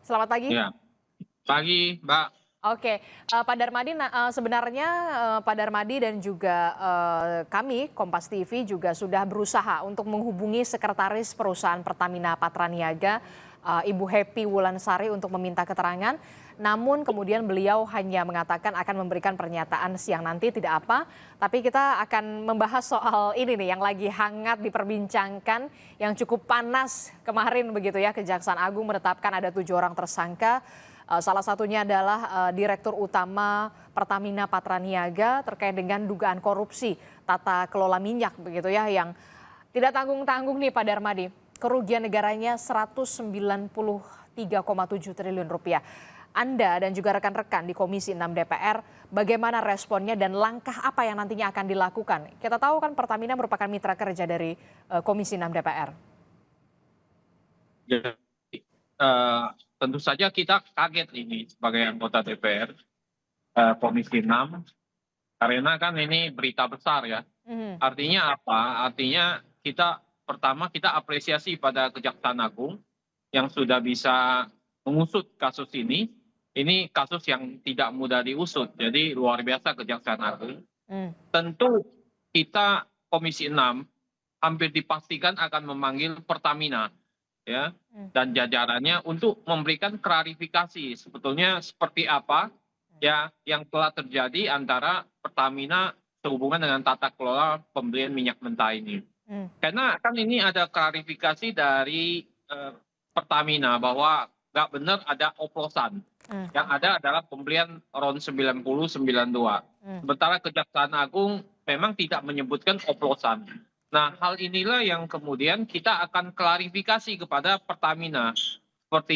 Selamat pagi. Ya, pagi, Mbak. Oke, Pak Darmadi, sebenarnya, Pak Darmadi dan juga, kami, Kompas TV juga sudah berusaha untuk menghubungi sekretaris perusahaan Pertamina Patraniaga, Ibu Happy Wulansari untuk meminta keterangan. Namun kemudian beliau hanya mengatakan akan memberikan pernyataan siang nanti, tidak apa. Tapi kita akan membahas soal ini nih yang lagi hangat diperbincangkan, yang cukup panas kemarin begitu ya, Kejaksaan Agung menetapkan ada 7 orang tersangka. Salah satunya adalah Direktur Utama Pertamina Patraniaga terkait dengan dugaan korupsi tata kelola minyak begitu ya, yang tidak tanggung-tanggung nih Pak Darmadi. Kerugian negaranya 193,7 triliun rupiah. Anda dan juga rekan-rekan di Komisi 6 DPR, bagaimana responnya dan langkah apa yang nantinya akan dilakukan? Kita tahu kan Pertamina merupakan mitra kerja dari Komisi 6 DPR. Jadi, tentu saja kita kaget ini sebagai anggota DPR, Komisi 6, karena kan ini berita besar ya. Mhm. Artinya apa? Artinya pertama kita apresiasi pada Kejaksaan Agung yang sudah bisa mengusut kasus ini. Ini kasus yang tidak mudah diusut, jadi luar biasa Kejaksaan Agung. Mmm. Tentu kita Komisi 6 hampir dipastikan akan memanggil Pertamina, ya, Mmm. dan jajarannya untuk memberikan klarifikasi sebetulnya seperti apa ya yang telah terjadi antara Pertamina sehubungan dengan tata kelola pembelian minyak mentah ini. Mmm. Karena kan ini ada klarifikasi dari Pertamina bahwa nggak benar ada oplosan. Mmm. Yang ada adalah pembelian RON 90 92. Mmm. Sementara Kejaksaan Agung memang tidak menyebutkan oplosan. Nah, hal inilah yang kemudian kita akan klarifikasi kepada Pertamina. Seperti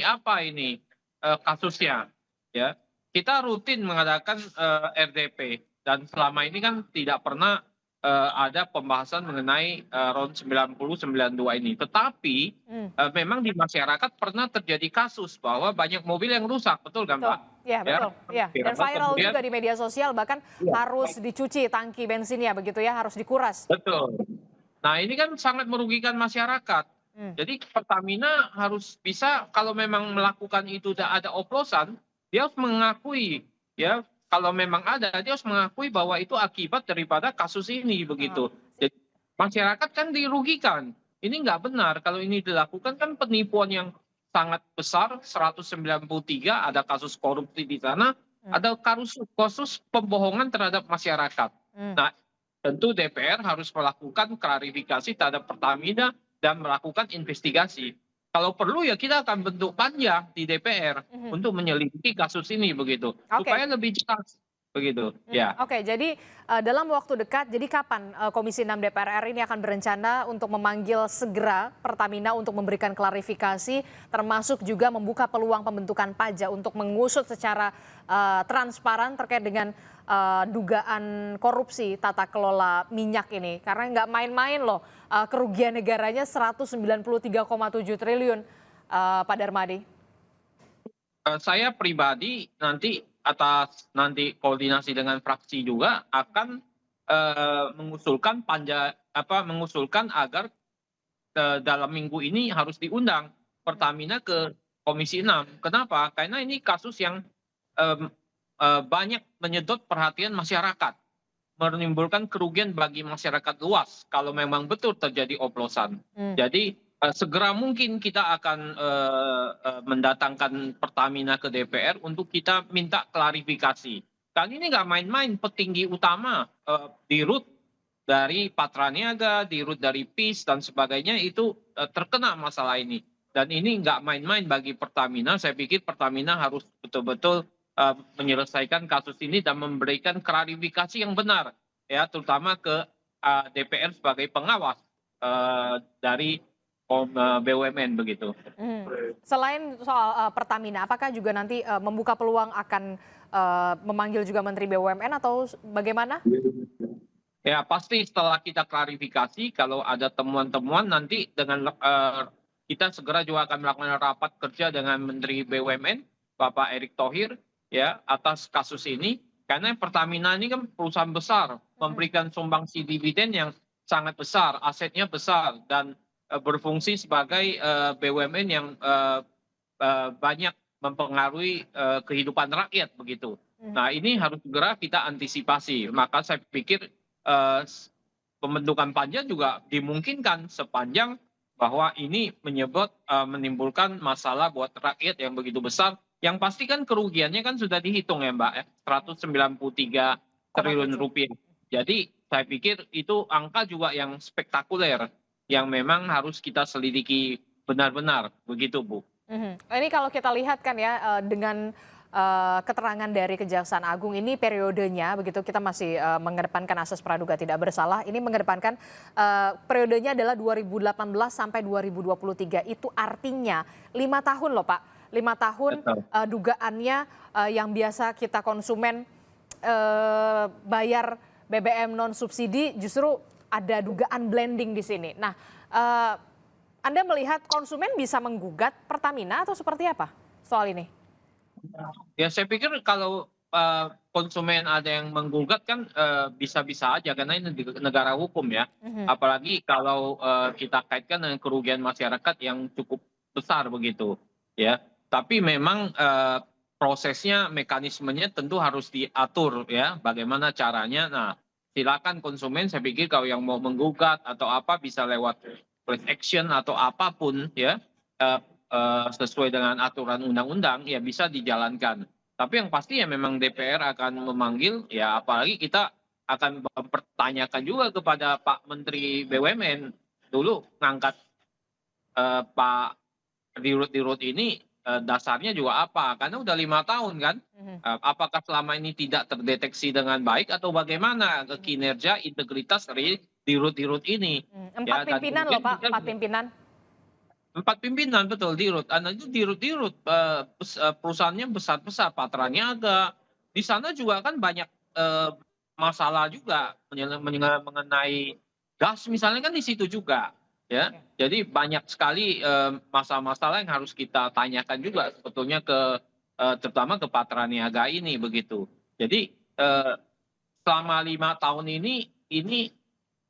apa ini kasusnya, ya. Kita rutin mengadakan RDP dan selama ini kan tidak pernah ada pembahasan mengenai RON 90 92 ini. Tetapi Mmm. memang di masyarakat pernah terjadi kasus bahwa banyak mobil yang rusak, betul kan, Betul, Mbak? iya Ya, betul, iya. Dan viral kemudian juga di media sosial, bahkan iya, harus dicuci tangki bensinnya begitu ya, harus dikuras. betul. Nah, ini kan sangat merugikan masyarakat. Mmm. Jadi Pertamina harus bisa kalau memang melakukan itu ada oplosan, dia harus mengakui ya, kalau memang ada dia harus mengakui bahwa itu akibat daripada kasus ini Heeh. begitu. Jadi masyarakat kan dirugikan. Ini nggak benar kalau ini dilakukan kan penipuan yang sangat besar 193 ada kasus korupsi di sana, Mmm. ada kasus pembohongan terhadap masyarakat. Mmm. Nah, tentu DPR harus melakukan klarifikasi terhadap Pertamina dan melakukan investigasi. Kalau perlu ya kita akan bentuk panja di DPR Mhm. untuk menyelidiki kasus ini begitu, Oke. supaya lebih jelas begitu. Ya. Oke, jadi, dalam waktu dekat, jadi kapan, Komisi 6 DPR RI ini akan berencana untuk memanggil segera Pertamina untuk memberikan klarifikasi, termasuk juga membuka peluang pembentukan pajak untuk mengusut secara, transparan terkait dengan, dugaan korupsi tata kelola minyak ini? Karena nggak main-main loh, kerugian negaranya 193,7 triliun, Pak Darmadi. Saya pribadi nanti koordinasi dengan fraksi juga akan mengusulkan agar dalam minggu ini harus diundang Mmm. Pertamina ke Komisi 6. Kenapa? Karena ini kasus yang em, banyak menyedot perhatian masyarakat, menimbulkan kerugian bagi masyarakat luas kalau memang betul terjadi oplosan. Mmm. Jadi segera mungkin kita akan mendatangkan Pertamina ke DPR untuk kita minta klarifikasi. Kali ini nggak main-main, petinggi utama di RUT dari Patraniaga, di RUT dari PIS dan sebagainya itu terkena masalah ini. Dan ini nggak main-main bagi Pertamina. Saya pikir Pertamina harus betul-betul menyelesaikan kasus ini dan memberikan klarifikasi yang benar, ya, terutama ke DPR sebagai pengawas dari BUMN begitu. Mhm. Selain soal, Pertamina, apakah juga nanti, membuka peluang akan, memanggil juga Menteri BUMN atau bagaimana? Ya pasti setelah kita klarifikasi kalau ada temuan-temuan nanti dengan kita segera juga akan melakukan rapat kerja dengan Menteri BUMN Bapak Erick Thohir ya atas kasus ini karena Pertamina ini kan perusahaan besar Mhm. memberikan sumbangsi dividen yang sangat besar, asetnya besar dan berfungsi sebagai BUMN yang banyak mempengaruhi kehidupan rakyat begitu. Mhm. Nah ini harus segera kita antisipasi. Maka saya pikir pembentukan panja juga dimungkinkan sepanjang bahwa ini menimbulkan masalah buat rakyat yang begitu besar. Yang pasti kan kerugiannya kan sudah dihitung ya Mbak ya, 193 triliun 7. rupiah. Jadi saya pikir itu angka juga yang spektakuler yang memang harus kita selidiki benar-benar begitu Bu. Mhm. Ini kalau kita lihat kan ya, dengan, keterangan dari Kejaksaan Agung ini periodenya begitu kita masih, mengedepankan asas praduga tidak bersalah, ini mengedepankan, periodenya adalah 2018 sampai 2023. Itu artinya 5 tahun loh Pak, 5 tahun, Betul. dugaannya, yang biasa kita konsumen, bayar BBM non subsidi justru ada dugaan blending di sini. Nah, eee anda melihat konsumen bisa menggugat Pertamina atau seperti apa soal ini? Ya saya pikir kalau konsumen ada yang menggugat kan bisa-bisa aja karena ini negara hukum ya. Mhm. Apalagi kalau kita kaitkan dengan kerugian masyarakat yang cukup besar begitu ya. Tapi memang prosesnya, mekanismenya tentu harus diatur ya, bagaimana caranya. Nah, silakan konsumen saya pikir kalau yang mau menggugat atau apa bisa lewat class action atau apapun ya, eee sesuai dengan aturan undang-undang ya bisa dijalankan. Tapi yang pasti ya memang DPR akan memanggil ya apalagi kita akan mempertanyakan juga kepada Pak Menteri BUMN. Dulu ngangkat Pak Dirut-Dirut ini dasarnya juga apa? Karena udah 5 tahun kan. Mhm. Apakah selama ini tidak terdeteksi dengan baik atau bagaimana Mhm. kinerja integritas dari Dirut-Dirut ini? 4 Ya dan pimpinan loh kemudian Pak, kita 4 pimpinan. 4 pimpinan betul dirut, itu dirut-dirut, perusahaannya besar-besar, Patraniaga. Di sana juga kan banyak, masalah juga mengenai gas misalnya kan di situ juga, ya. Oke. Jadi banyak sekali, masalah-masalah yang harus kita tanyakan juga sebetulnya terutama ke Patraniaga ini begitu. Jadi, selama 5 tahun ini,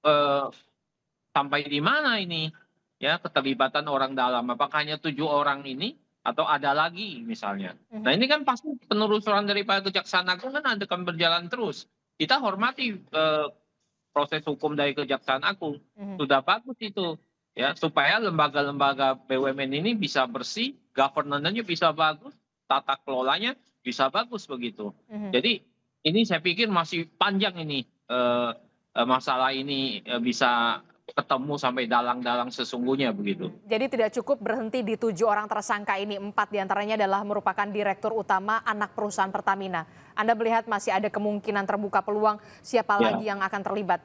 eee sampai di mana ini, ya keterlibatan orang dalam, apakah hanya 7 orang ini atau ada lagi misalnya. Nah Mhm. ini kan pasti penelusuran daripada Kejaksaan Agung kan akan berjalan terus. Kita hormati, proses hukum dari Kejaksaan Agung, Mhm. sudah bagus itu, ya supaya lembaga-lembaga BUMN ini bisa bersih, governance-nya bisa bagus, tata kelolanya bisa bagus begitu. Mhm. Jadi ini saya pikir masih panjang ini, masalah ini, bisa ketemu sampai dalang-dalang sesungguhnya begitu. Jadi tidak cukup berhenti di 7 orang tersangka ini, 4 diantaranya adalah merupakan direktur utama anak perusahaan Pertamina. Anda melihat masih ada kemungkinan terbuka peluang siapa Ya, lagi yang akan terlibat?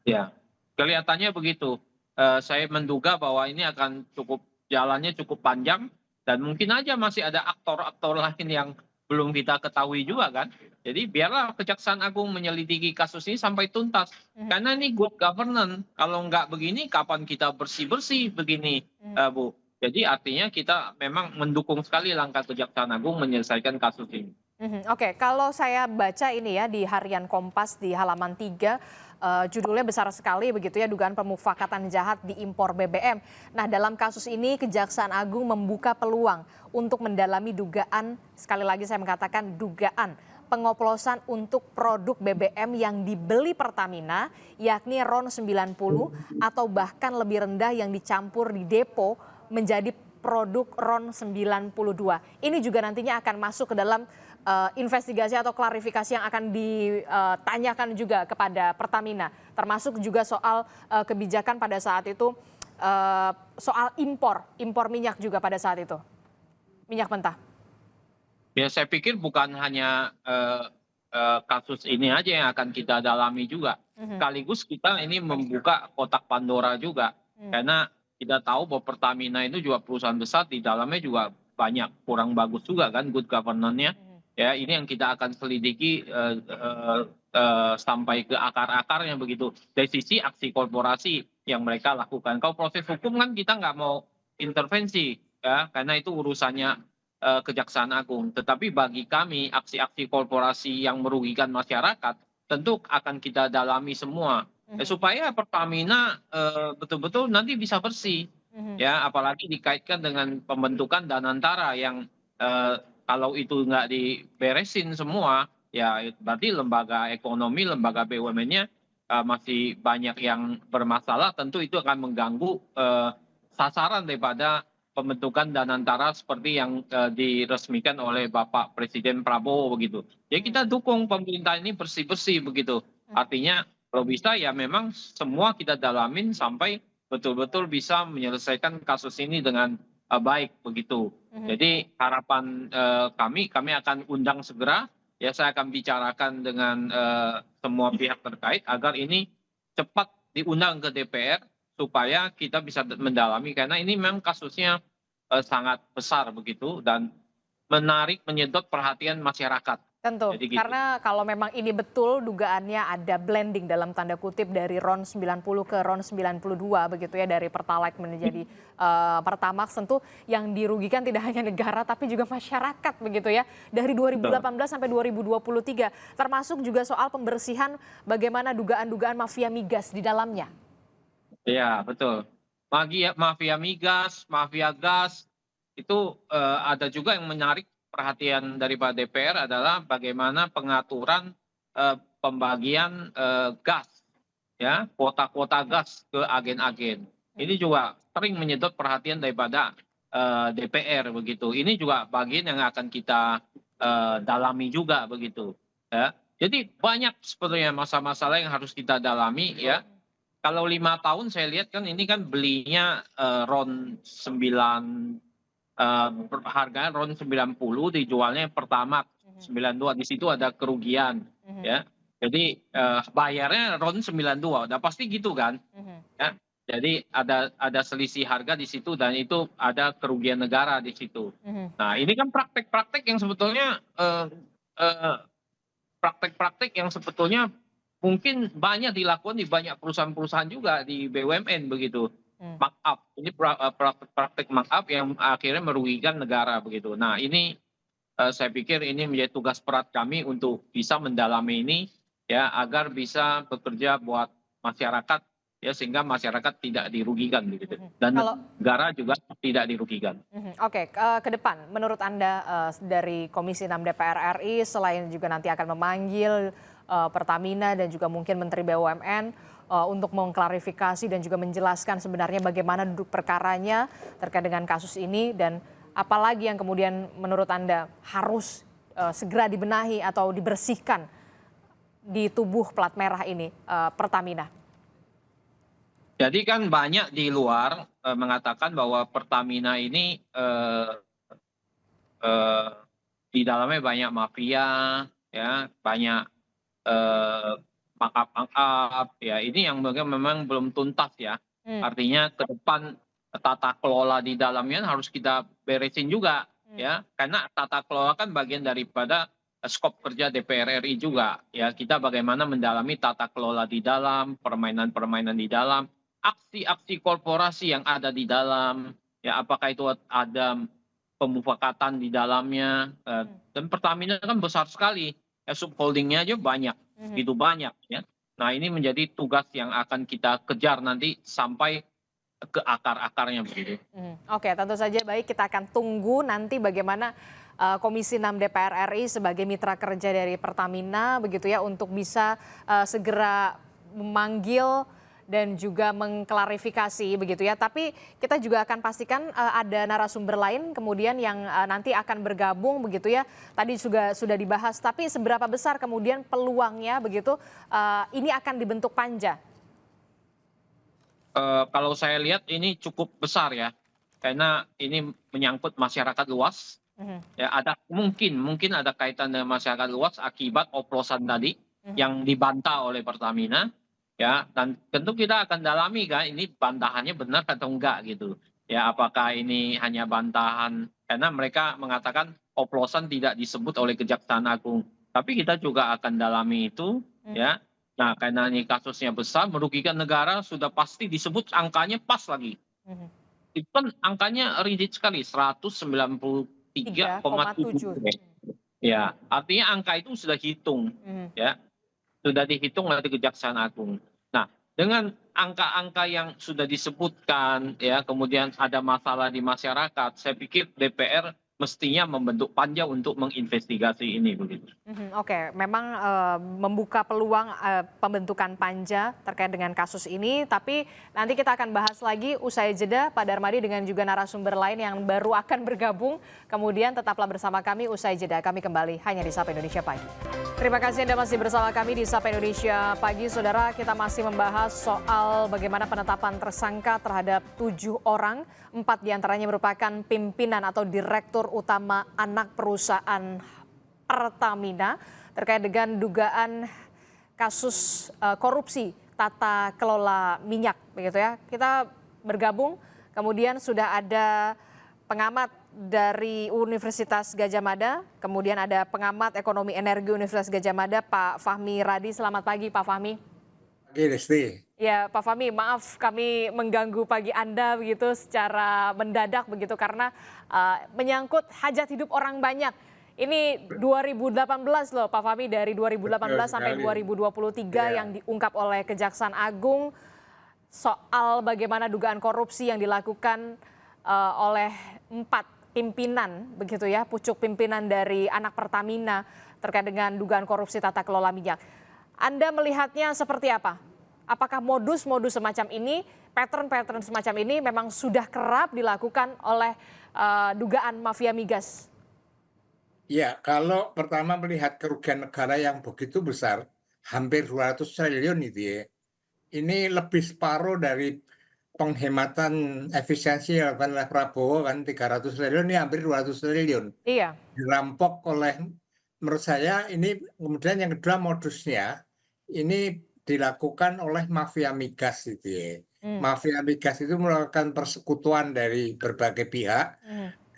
ya. Kelihatannya begitu. Saya menduga bahwa ini akan jalannya cukup panjang dan mungkin aja masih ada aktor-aktor lain yang belum kita ketahui juga kan. Jadi biarlah Kejaksaan Agung menyelidiki kasus ini sampai tuntas. Mhm. Karena ini good governance. Kalau nggak begini, kapan kita bersih-bersih begini, Mhm. Bu. Jadi artinya kita memang mendukung sekali langkah Kejaksaan Agung menyelesaikan kasus ini. Mhm. Oke, kalau saya baca ini ya di Harian Kompas di halaman 3, judulnya besar sekali begitu ya, dugaan pemufakatan jahat di impor BBM. Nah, dalam kasus ini Kejaksaan Agung membuka peluang untuk mendalami dugaan, sekali lagi saya mengatakan dugaan pengoplosan untuk produk BBM yang dibeli Pertamina, yakni RON 90 atau bahkan lebih rendah yang dicampur di depo menjadi produk RON 92. Ini juga nantinya akan masuk ke dalam investigasi atau klarifikasi yang akan ditanyakan juga kepada Pertamina, termasuk juga soal kebijakan pada saat itu, soal impor minyak juga pada saat itu, minyak mentah. Ya saya pikir bukan hanya, kasus ini aja yang akan kita dalami juga. Mhm. Sekaligus kita ini membuka kotak Pandora juga. Mhm. Karena kita tahu bahwa Pertamina itu juga perusahaan besar, di dalamnya juga banyak kurang bagus juga kan good governance-nya. Mhm. Ya ini yang kita akan selidiki, sampai ke akar-akarnya begitu. Dari sisi aksi korporasi yang mereka lakukan. Kalau proses hukum kan kita nggak mau intervensi ya, karena itu urusannya Kejaksaan Agung. Tetapi bagi kami aksi-aksi korporasi yang merugikan masyarakat tentu akan kita dalami semua. Mhm. supaya Pertamina betul-betul nanti bisa bersih. Mhm. Ya, apalagi dikaitkan dengan pembentukan Danantara yang eh, kalau itu nggak diberesin semua, ya berarti lembaga ekonomi, lembaga BUMN-nya masih banyak yang bermasalah. Tentu itu akan mengganggu sasaran daripada pembentukan Danantara seperti yang diresmikan oleh Bapak Presiden Prabowo begitu. Ya Mhm. kita dukung pemerintah ini bersih-bersih begitu. Mhm. Artinya kalau bisa ya memang semua kita dalamin sampai betul-betul bisa menyelesaikan kasus ini dengan baik begitu. Mhm. Jadi harapan kami akan undang segera, ya saya akan bicarakan dengan semua pihak terkait agar ini cepat diundang ke DPR supaya kita bisa mendalami karena ini memang kasusnya sangat besar begitu dan menarik menyedot perhatian masyarakat. Tentu, Jadi gitu. karena kalau memang ini betul dugaannya ada blending dalam tanda kutip dari RON 90 ke RON 92 begitu ya, dari Pertalite menjadi Pertamax, tentu yang dirugikan tidak hanya negara tapi juga masyarakat begitu ya. Dari Betul. 2018 sampai 2023, termasuk juga soal pembersihan bagaimana dugaan-dugaan mafia migas di dalamnya. Iya, betul. Mafia migas, mafia gas, itu ada juga yang menarik perhatian daripada DPR adalah bagaimana pengaturan pembagian gas, ya, kuota-kuota gas ke agen-agen. Ini juga sering menyedot perhatian daripada DPR begitu. Ini juga bagian yang akan kita dalami juga begitu. Ya. Jadi banyak sebetulnya masalah-masalah yang harus kita dalami ya. Kalau 5 tahun saya lihat kan ini kan belinya RON 9, harganya RON 90, dijualnya pertama Mhm. 92, di situ ada kerugian Mhm. ya. Jadi bayarnya RON 92, udah pasti gitu kan Mhm. ya. Jadi ada selisih harga di situ dan itu ada kerugian negara di situ. Mhm. Nah, ini kan praktek-praktek yang sebetulnya eh, praktek-praktek yang sebetulnya mungkin banyak dilakukan di banyak perusahaan-perusahaan juga di BUMN begitu. Mhm. Markup, ini praktek markup yang akhirnya merugikan negara begitu. Nah ini saya pikir ini menjadi tugas berat kami untuk bisa mendalami ini ya agar bisa bekerja buat masyarakat ya sehingga masyarakat tidak dirugikan begitu Mhm. dan Kalau negara juga tidak dirugikan. Oke, ke depan menurut Anda, dari Komisi 6 DPR RI selain juga nanti akan memanggil, Pertamina dan juga mungkin Menteri BUMN, untuk mengklarifikasi dan juga menjelaskan sebenarnya bagaimana duduk perkaranya terkait dengan kasus ini dan apalagi yang kemudian menurut Anda harus, segera dibenahi atau dibersihkan di tubuh plat merah ini, Pertamina? Jadi kan banyak di luar mengatakan bahwa Pertamina ini eh, di dalamnya banyak mafia, ya, banyak markup-markup, ya. Ini yang memang belum tuntas ya. Mmm. Artinya ke depan tata kelola di dalamnya harus kita beresin juga, Mmm. ya. Karena tata kelola kan bagian daripada skop kerja DPR RI juga, ya. Kita bagaimana mendalami tata kelola di dalam, permainan-permainan di dalam, aksi-aksi korporasi yang ada di dalam, ya. Apakah itu ada pemufakatan di dalamnya, Mhm. dan Pertamina kan besar sekali, ya subholding-nya aja banyak, Mhm. begitu banyak ya. Nah ini menjadi tugas yang akan kita kejar nanti sampai ke akar-akarnya begitu. Oke, tentu saja baik kita akan tunggu nanti bagaimana, Komisi 6 DPR RI sebagai mitra kerja dari Pertamina begitu ya untuk bisa, segera memanggil dan juga mengklarifikasi begitu ya. Tapi kita juga akan pastikan, ada narasumber lain kemudian yang, nanti akan bergabung begitu ya. Tadi juga sudah dibahas, tapi seberapa besar kemudian peluangnya begitu, ini akan dibentuk panja? Kalau saya lihat ini cukup besar ya, karena ini menyangkut masyarakat luas, Mhm. ya ada mungkin ada kaitan dengan masyarakat luas akibat oplosan tadi Mhm. yang dibantah oleh Pertamina, ya dan tentu kita akan dalami kan ini bantahannya benar atau enggak gitu. Ya apakah ini hanya bantahan karena mereka mengatakan oplosan tidak disebut oleh Kejaksaan Agung. Tapi kita juga akan dalami itu Mhm. ya. Nah, karena ini kasusnya besar merugikan negara sudah pasti disebut angkanya pas lagi. Mhm. Itu kan angkanya rigid sekali 193,7 3,7. ya, artinya angka itu sudah hitung, Mhm. ya, sudah dihitung oleh Kejaksaan Agung. Nah, Dengan angka-angka yang sudah disebutkan ya, kemudian ada masalah di masyarakat, saya pikir DPR mestinya membentuk panja untuk menginvestigasi ini begitu. Oke, memang membuka peluang pembentukan panja terkait dengan kasus ini, tapi nanti kita akan bahas lagi usai jeda Pak Darmadi dengan juga narasumber lain yang baru akan bergabung. Kemudian tetaplah bersama kami usai jeda. Kami kembali hanya di Sapa Indonesia Pagi. Terima kasih Anda masih bersama kami di Sapa Indonesia Pagi. Saudara, kita masih membahas soal bagaimana penetapan tersangka terhadap 7 orang. 4 diantaranya merupakan pimpinan atau direktur utama anak perusahaan Pertamina terkait dengan dugaan kasus korupsi tata kelola minyak, begitu ya. Kita bergabung, kemudian sudah ada pengamat dari Universitas Gadjah Mada, kemudian ada pengamat ekonomi energi Universitas Gadjah Mada, Pak Fahmi Radi. Selamat pagi, Pak Fahmi. Pagi, Desti. Ya, Pak Fahmi, maaf kami mengganggu pagi Anda begitu secara mendadak begitu karena menyangkut hajat hidup orang banyak. Ini 2018 loh Pak Fahmi, dari 2018 sampai 2023 yang diungkap oleh Kejaksaan Agung soal bagaimana dugaan korupsi yang dilakukan oleh 4 pimpinan begitu ya, pucuk pimpinan dari anak Pertamina terkait dengan dugaan korupsi tata kelola minyak. Anda melihatnya seperti apa? Apakah modus-modus semacam ini, pattern-pattern semacam ini memang sudah kerap dilakukan oleh dugaan mafia migas? Ya, kalau pertama melihat kerugian negara yang begitu besar, hampir 200 triliun itu ya. Ini lebih separuh dari penghematan efisiensi yang dilakukan oleh Prabowo kan 300 triliun, ini hampir 200 triliun. Iya. Dirampok oleh, menurut saya ini, kemudian yang kedua modusnya, ini dilakukan oleh mafia migas itu ya. Mafia migas itu melakukan persekutuan dari berbagai pihak,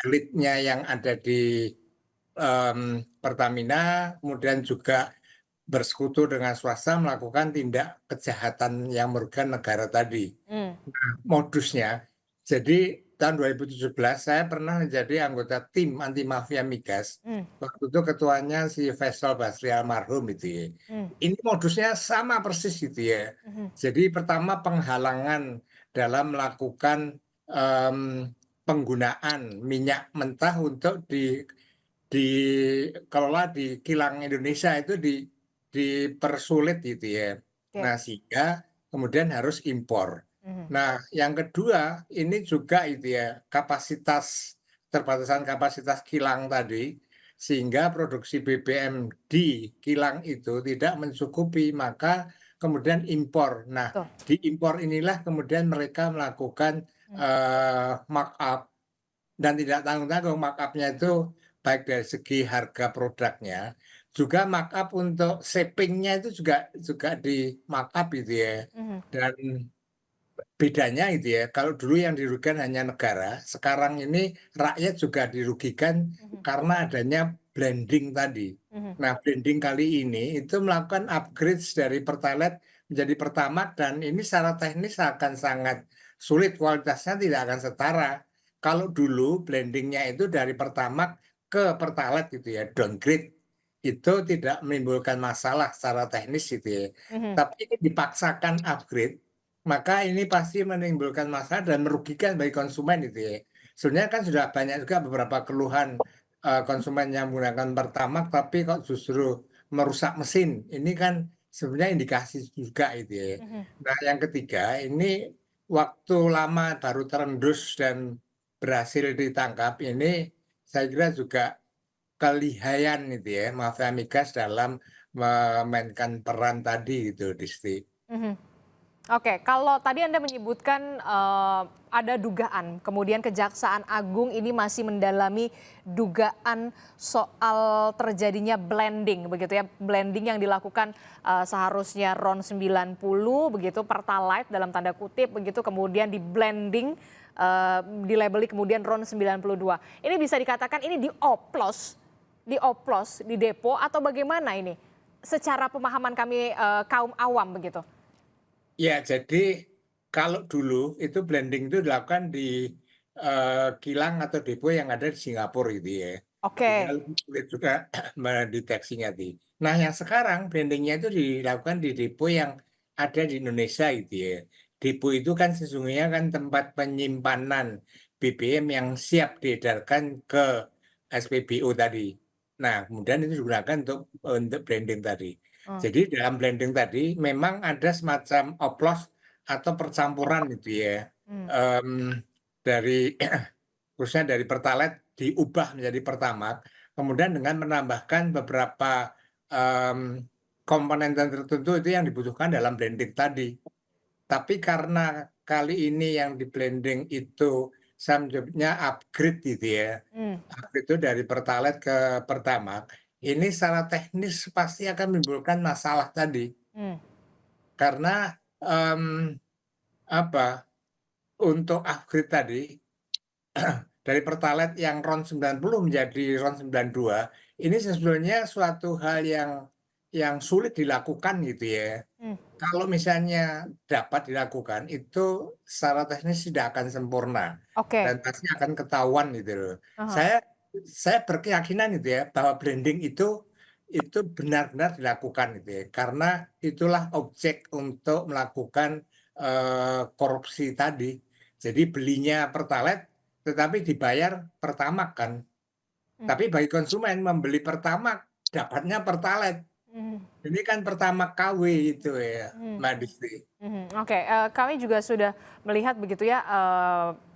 elitnya yang ada di Pertamina, kemudian juga bersekutu dengan swasta melakukan tindak kejahatan yang merugikan negara tadi. Modusnya, jadi tahun 2017 saya pernah menjadi anggota tim anti mafia migas. Waktu itu ketuanya si Faisal Basri almarhum itu ya. Ini modusnya sama persis gitu ya. Jadi pertama penghalangan dalam melakukan penggunaan minyak mentah untuk dikelola di kilang Indonesia itu dipersulit gitu ya. Nah, sehingga kemudian harus impor. Nah, yang kedua ini juga itu ya, keterbatasan kapasitas kilang tadi, sehingga produksi BBM di kilang itu tidak mencukupi, maka kemudian impor. Nah, di impor inilah kemudian mereka melakukan markup dan tidak tanggung-tanggung. Markupnya itu baik dari segi harga produknya, juga markup untuk shippingnya itu juga di markup gitu ya. Dan bedanya itu ya, kalau dulu yang dirugikan hanya negara, sekarang ini rakyat juga dirugikan karena adanya blending tadi. Nah, blending kali ini itu melakukan upgrade dari Pertalite menjadi Pertamax, dan ini secara teknis akan sangat sulit, kualitasnya tidak akan setara. Kalau dulu blendingnya itu dari Pertamax ke Pertalite gitu ya, downgrade, itu tidak menimbulkan masalah secara teknis gitu ya. Tapi ini dipaksakan upgrade, maka ini pasti menimbulkan masalah dan merugikan bagi konsumen gitu ya. Sebenarnya kan sudah banyak juga beberapa keluhan konsumen yang menggunakan Pertamax tapi kok justru merusak mesin. Ini kan sebenarnya indikasi juga itu ya. Nah, yang ketiga ini waktu lama baru terendus dan berhasil ditangkap, ini saya kira juga kelihayan itu ya mafia migas dalam memainkan peran tadi gitu, Disti. Oke, kalau tadi Anda menyebutkan ada dugaan, kemudian Kejaksaan Agung ini masih mendalami dugaan soal terjadinya blending, begitu ya, blending yang dilakukan seharusnya RON 90 begitu, Pertalite dalam tanda kutip begitu, kemudian di blending, dilabeli kemudian RON 92. Ini bisa dikatakan ini dioplos di depo atau bagaimana ini? Secara pemahaman kami kaum awam begitu. Ya, jadi kalau dulu itu blending itu dilakukan di kilang atau depo yang ada di Singapura gitu ya. Sehingga lebih sulit juga mendeteksinya. Nah, yang sekarang blendingnya itu dilakukan di depo yang ada di Indonesia gitu ya. Depo itu kan sesungguhnya kan tempat penyimpanan BBM yang siap diedarkan ke SPBU tadi. Nah, kemudian itu digunakan untuk blending tadi. Hmm. Jadi dalam blending tadi memang ada semacam oplos atau percampuran gitu ya. Hmm. Dari khususnya dari Pertalite diubah menjadi Pertamax, kemudian dengan menambahkan beberapa komponen tertentu itu yang dibutuhkan dalam blending tadi. Tapi karena kali ini yang di blending itu saya menyebutnya upgrade gitu ya. Upgrade itu dari Pertalite ke Pertamax. Ini secara teknis pasti akan menimbulkan masalah tadi. Karena untuk upgrade tadi dari Pertalite yang RON 90 menjadi RON 92 ini sebenarnya suatu hal yang sulit dilakukan gitu ya. Kalau misalnya dapat dilakukan itu secara teknis tidak akan sempurna dan pasti akan ketahuan gitu loh. Saya berkeyakinan gitu ya bahwa blending itu benar-benar dilakukan gitu ya karena itulah objek untuk melakukan korupsi tadi. Jadi belinya Pertalite tetapi dibayar Pertamax kan. Tapi bagi konsumen membeli Pertamax dapatnya Pertalite. Ini kan Pertamax KW itu ya, Mbak Disti. Oke, kami juga sudah melihat begitu ya,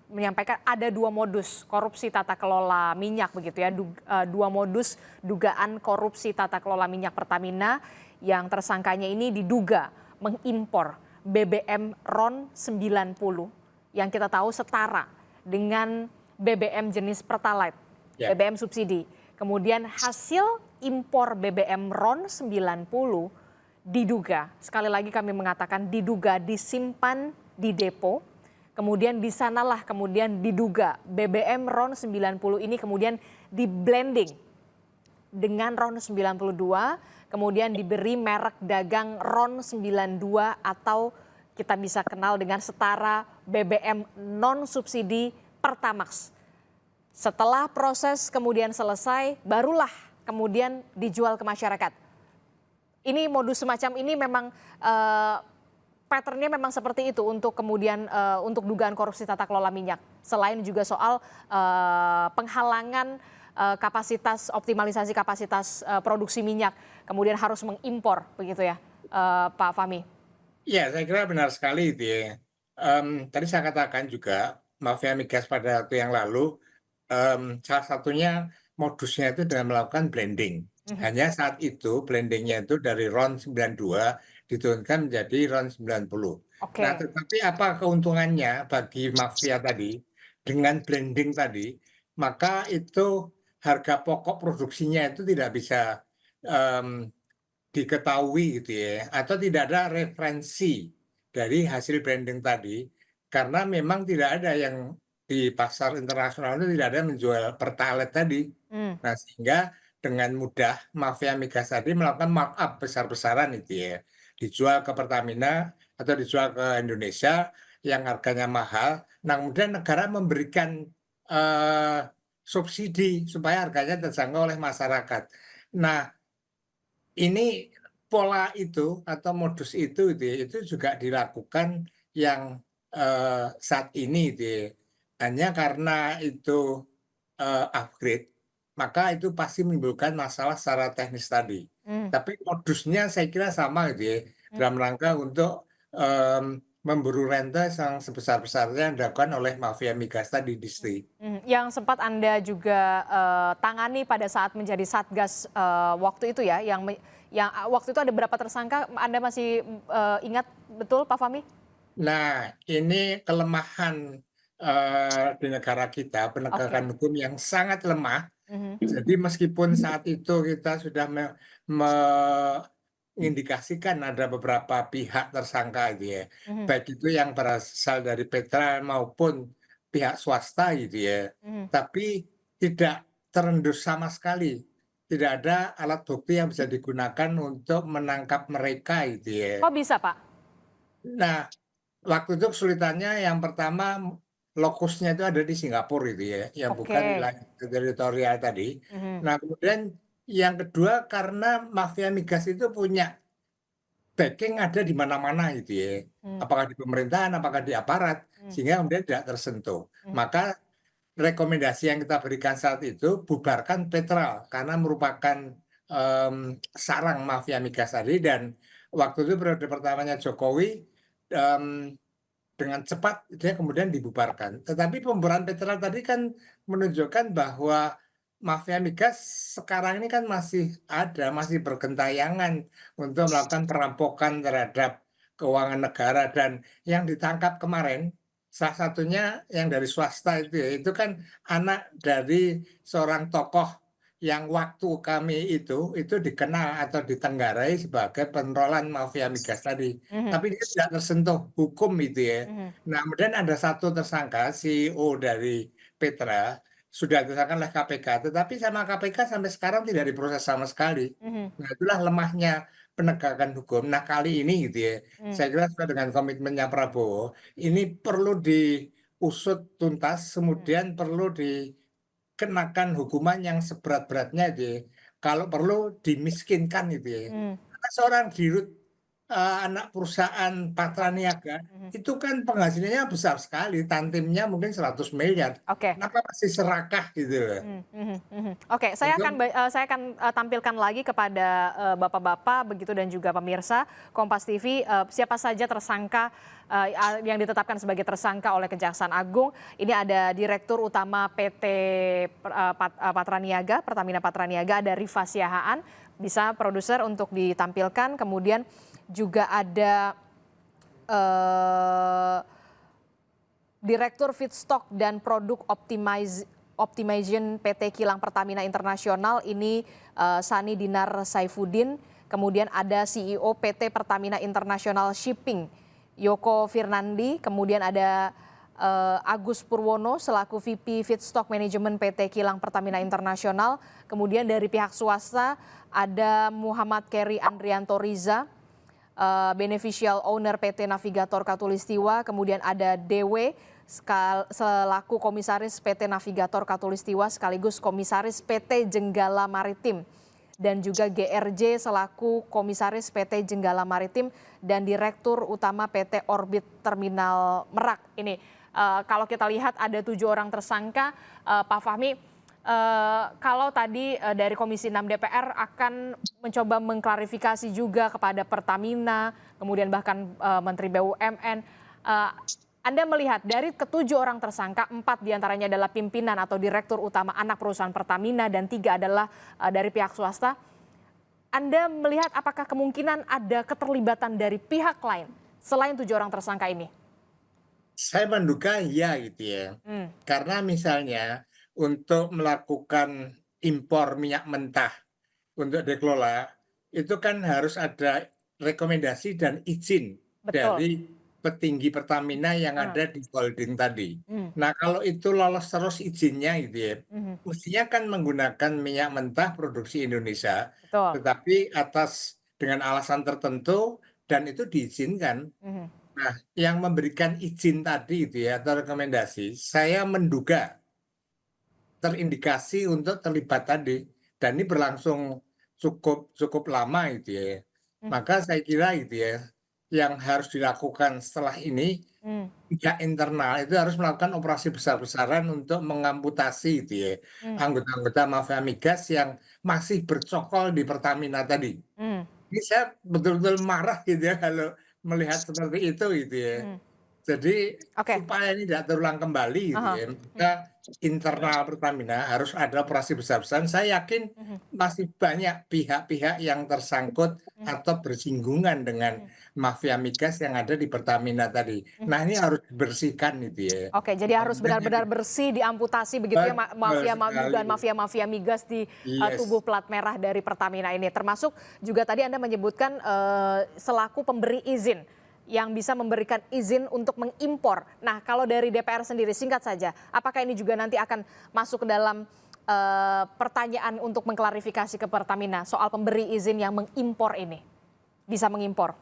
menyampaikan ada 2 modus korupsi tata kelola minyak begitu ya, 2 modus dugaan korupsi tata kelola minyak Pertamina yang tersangkanya ini diduga mengimpor BBM RON 90 yang kita tahu setara dengan BBM jenis Pertalite, BBM subsidi. Kemudian hasil impor BBM RON 90 diduga, sekali lagi kami mengatakan diduga disimpan di depo, kemudian di sanalah kemudian diduga BBM RON 90 ini kemudian di blending dengan RON 92, kemudian diberi merek dagang RON 92 atau kita bisa kenal dengan setara BBM non subsidi Pertamax. Setelah proses kemudian selesai, barulah kemudian dijual ke masyarakat. Ini modus semacam ini memang patternnya memang seperti itu untuk kemudian untuk dugaan korupsi tata kelola minyak. Selain juga soal penghalangan kapasitas, optimalisasi kapasitas produksi minyak, kemudian harus mengimpor begitu ya, Pak Fahmi. Iya, saya kira benar sekali itu ya. Tadi saya katakan juga mafia migas pada waktu yang lalu, salah satunya modusnya itu dengan melakukan blending. Hanya saat itu blendingnya itu dari RON 92 diturunkan menjadi RON 90. Nah, tetapi apa keuntungannya bagi mafia tadi dengan blending tadi, maka itu harga pokok produksinya itu tidak bisa diketahui gitu ya, atau tidak ada referensi dari hasil blending tadi, karena memang tidak ada yang di pasar internasional itu tidak ada yang menjual Pertalite tadi. Nah, sehingga dengan mudah mafia migas tadi melakukan markup besar-besaran itu ya, dijual ke Pertamina atau dijual ke Indonesia yang harganya mahal. Nah, kemudian negara memberikan subsidi supaya harganya terjangkau oleh masyarakat. Nah, ini pola itu atau modus itu juga dilakukan yang saat ini hanya karena itu upgrade, maka itu pasti menimbulkan masalah secara teknis tadi. Tapi modusnya saya kira sama dalam rangka untuk memburu rente yang sebesar-besarnya yang dilakukan oleh mafia migas tadi, Disti. Yang sempat Anda juga tangani pada saat menjadi Satgas waktu itu ya, yang waktu itu ada berapa tersangka, Anda masih ingat betul Pak Fahmi? Nah, ini kelemahan di negara kita, penegakan hukum yang sangat lemah. Jadi meskipun saat itu kita sudah mengindikasikan ada beberapa pihak tersangka baik itu yang berasal dari Petra maupun pihak swasta tapi tidak terendus sama sekali. Tidak ada alat bukti yang bisa digunakan untuk menangkap mereka Kok bisa, Pak? Nah, waktu itu kesulitannya yang pertama lokusnya itu ada di Singapura yang bukan wilayah teritorial tadi. Nah, kemudian yang kedua karena mafia migas itu punya backing ada di mana-mana gitu ya. Apakah di pemerintahan, apakah di aparat, sehingga kemudian tidak tersentuh. Maka rekomendasi yang kita berikan saat itu bubarkan Petrel karena merupakan sarang mafia migas tadi, dan waktu itu periode pertamanya Jokowi dengan cepat dia kemudian dibubarkan. Tetapi pembubaran Petrel tadi kan menunjukkan bahwa mafia migas sekarang ini kan masih ada, masih bergentayangan untuk melakukan perampokan terhadap keuangan negara, dan yang ditangkap kemarin salah satunya yang dari swasta itu ya, itu kan anak dari seorang tokoh yang waktu kami itu dikenal atau ditenggarai sebagai pentolan mafia migas tadi. Tapi dia tidak tersentuh hukum itu ya. Nah, kemudian ada satu tersangka, CEO dari Petra, sudah ditetapkan oleh KPK, tetapi sama KPK sampai sekarang tidak diproses sama sekali. Nah, itulah lemahnya penegakan hukum. Nah, kali ini gitu ya, saya kira sesuai dengan komitmennya Prabowo, ini perlu diusut tuntas, kemudian perlu dikenakan hukuman yang seberat-beratnya gitu ya. Kalau perlu dimiskinkan gitu ya. Karena seorang dirut anak perusahaan Patraniaga itu kan penghasilannya besar sekali, tantimnya mungkin 100 miliar. Oke. Kenapa masih serakah gitu loh. Oke, saya akan tampilkan lagi kepada bapak-bapak begitu dan juga pemirsa Kompas TV siapa saja tersangka yang ditetapkan sebagai tersangka oleh Kejaksaan Agung. Ini ada Direktur Utama PT Patraniaga, Pertamina Patraniaga, ada Rifa Siahaan. Bisa produser untuk ditampilkan. Kemudian juga ada Direktur Feedstock dan Produk Optimization PT Kilang Pertamina Internasional, ini Sani Dinar Saifuddin. Kemudian ada CEO PT Pertamina International Shipping, Yoko Firnandi. Kemudian ada Agus Purwono selaku VP Feedstock Management PT Kilang Pertamina Internasional. Kemudian dari pihak swasta ada Muhammad Keri Andrianto Riza, Beneficial Owner PT Navigator Katulistiwa. Kemudian ada DW selaku Komisaris PT Navigator Katulistiwa sekaligus Komisaris PT Jenggala Maritim. Dan juga GRJ selaku Komisaris PT Jenggala Maritim dan Direktur Utama PT Orbit Terminal Merak. Ini kalau kita lihat ada 7 orang tersangka, Pak Fahmi. Kalau tadi dari Komisi 6 DPR akan mencoba mengklarifikasi juga kepada Pertamina, kemudian bahkan Menteri BUMN. Anda melihat dari ke-7 orang tersangka, 4 diantaranya adalah pimpinan atau direktur utama anak perusahaan Pertamina dan 3 adalah dari pihak swasta. Anda melihat apakah kemungkinan ada keterlibatan dari pihak lain selain 7 orang tersangka ini? Saya menduga ya gitu ya. Karena misalnya untuk melakukan impor minyak mentah untuk dikelola, itu kan harus ada rekomendasi dan izin dari petinggi Pertamina yang ada di holding tadi. Nah, kalau itu lolos terus izinnya gitu ya, mestinya kan menggunakan minyak mentah produksi Indonesia, tetapi dengan alasan tertentu dan itu diizinkan. Nah, yang memberikan izin tadi itu ya, atau rekomendasi, saya menduga terindikasi untuk terlibat tadi, dan ini berlangsung cukup lama gitu ya. Maka saya kira gitu ya, yang harus dilakukan setelah ini pihak internal itu harus melakukan operasi besar-besaran untuk mengamputasi gitu ya anggota-anggota mafia migas yang masih bercokol di Pertamina tadi. Ini saya betul-betul marah gitu ya kalau melihat seperti itu gitu ya. Jadi supaya ini tidak terulang kembali gitu ya, maka internal Pertamina harus ada operasi besar-besaran. Saya yakin masih banyak pihak-pihak yang tersangkut atau bersinggungan dengan mafia migas yang ada di Pertamina tadi. Nah, ini harus dibersihkan gitu ya. Oke, jadi harus benar-benar bersih, diamputasi begitu ya mafia migas di tubuh plat merah dari Pertamina ini. Termasuk juga tadi Anda menyebutkan selaku pemberi izin yang bisa memberikan izin untuk mengimpor. Nah, kalau dari DPR sendiri singkat saja, apakah ini juga nanti akan masuk ke dalam pertanyaan untuk mengklarifikasi ke Pertamina soal pemberi izin yang mengimpor ini? Bisa mengimpor?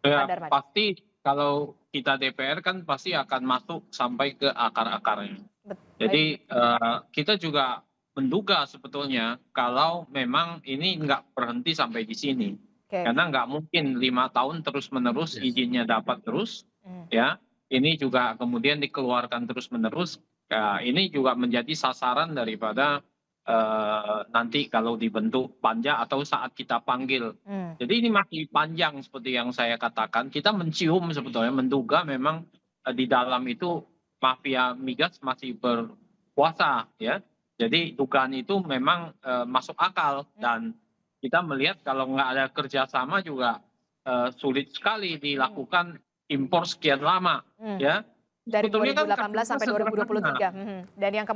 Ya, pasti kalau kita DPR kan pasti akan masuk sampai ke akar-akarnya. Jadi kita juga menduga sebetulnya kalau memang ini nggak berhenti sampai di sini. Oke. Karena nggak mungkin 5 tahun terus-menerus Yes. izinnya dapat terus, Hmm. ya. Ini juga kemudian dikeluarkan terus-menerus. Ya, ini juga menjadi sasaran daripada nanti kalau dibentuk panja atau saat kita panggil. Hmm. Jadi ini masih panjang seperti yang saya katakan. Kita mencium sebetulnya, menduga memang di dalam itu mafia migas masih berkuasa, ya. Jadi dugaan itu memang masuk akal dan kita melihat kalau nggak ada kerjasama juga sulit sekali dilakukan impor sekian lama, Hmm. ya. Dari Sebetulnya kan 2018 sampai kasusnya sederhana. 2023. Dan yang Ini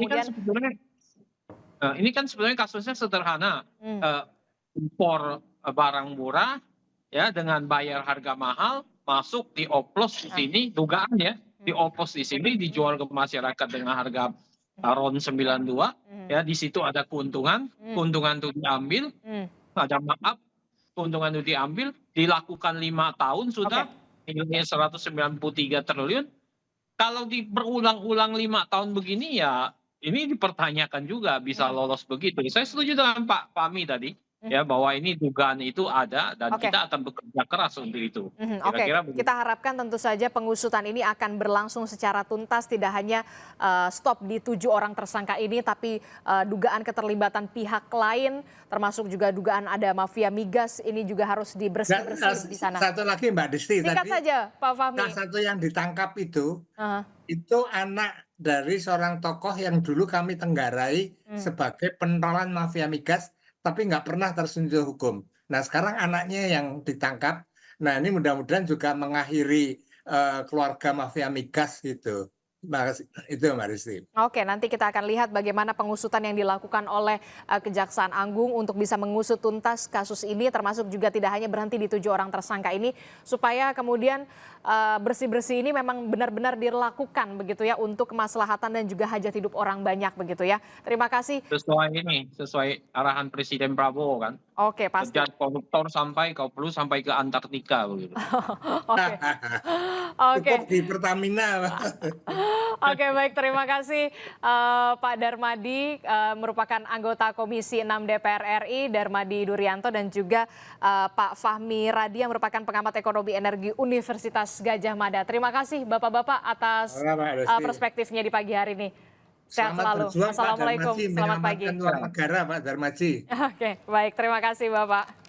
kan kemudian sebetulnya kasusnya sederhana. Hmm. Impor barang murah, ya, dengan bayar harga mahal, masuk dioplos di sini, dugaan ya, dioplos di sini, dijual ke masyarakat dengan harga RON 92, ya, di situ ada keuntungan, keuntungan itu diambil, ada markup, keuntungan itu diambil, dilakukan 5 tahun sudah, nilainya 193 triliun. Kalau berulang-ulang 5 tahun begini ya, ini dipertanyakan juga bisa lolos begitu. Saya setuju dengan Pak Fahmi tadi, ya, bahwa ini dugaan itu ada dan Oke. kita akan bekerja keras untuk itu. Oke, Kira-kira begitu. kita harapkan tentu saja pengusutan ini akan berlangsung secara tuntas, tidak hanya stop di 7 orang tersangka ini, tapi dugaan keterlibatan pihak lain, termasuk juga dugaan ada mafia migas, ini juga harus Dan dibersih-bersih di sana. satu lagi Mbak Desti, Singkat tadi saja, Pak Fahmi. salah satu yang ditangkap Aha. itu anak dari seorang tokoh yang dulu kami tenggarai sebagai pentolan mafia migas, tapi nggak pernah tersentuh hukum. Nah sekarang anaknya yang ditangkap. Nah ini mudah-mudahan juga mengakhiri keluarga mafia migas gitu. Itu Mbak Desti. Oke, nanti kita akan lihat bagaimana pengusutan yang dilakukan oleh Kejaksaan Agung untuk bisa mengusut tuntas kasus ini, termasuk juga tidak hanya berhenti di 7 orang tersangka ini, supaya kemudian bersih-bersih ini memang benar-benar dilakukan begitu ya untuk kemaslahatan dan juga hajat hidup orang banyak begitu ya. Terima kasih. Sesuai arahan Presiden Prabowo kan. Oke, pasti. Kejar koruptor kalau perlu sampai ke Antartika begitu. Oke. Oke. Cukup di Pertamina. Oke, baik, terima kasih Pak Darmadi, merupakan anggota Komisi 6 DPR RI, Darmadi Durianto, dan juga Pak Fahmi Radi yang merupakan pengamat ekonomi energi Universitas Gadjah Mada. Terima kasih Bapak-Bapak atas perspektifnya di pagi hari ini. Sehat Selamat selalu. berjuang Pak Assalamualaikum, Darmaji, selamat pagi. menyelamatkan uang negara Pak Darmaji. Oke, baik, terima kasih Bapak.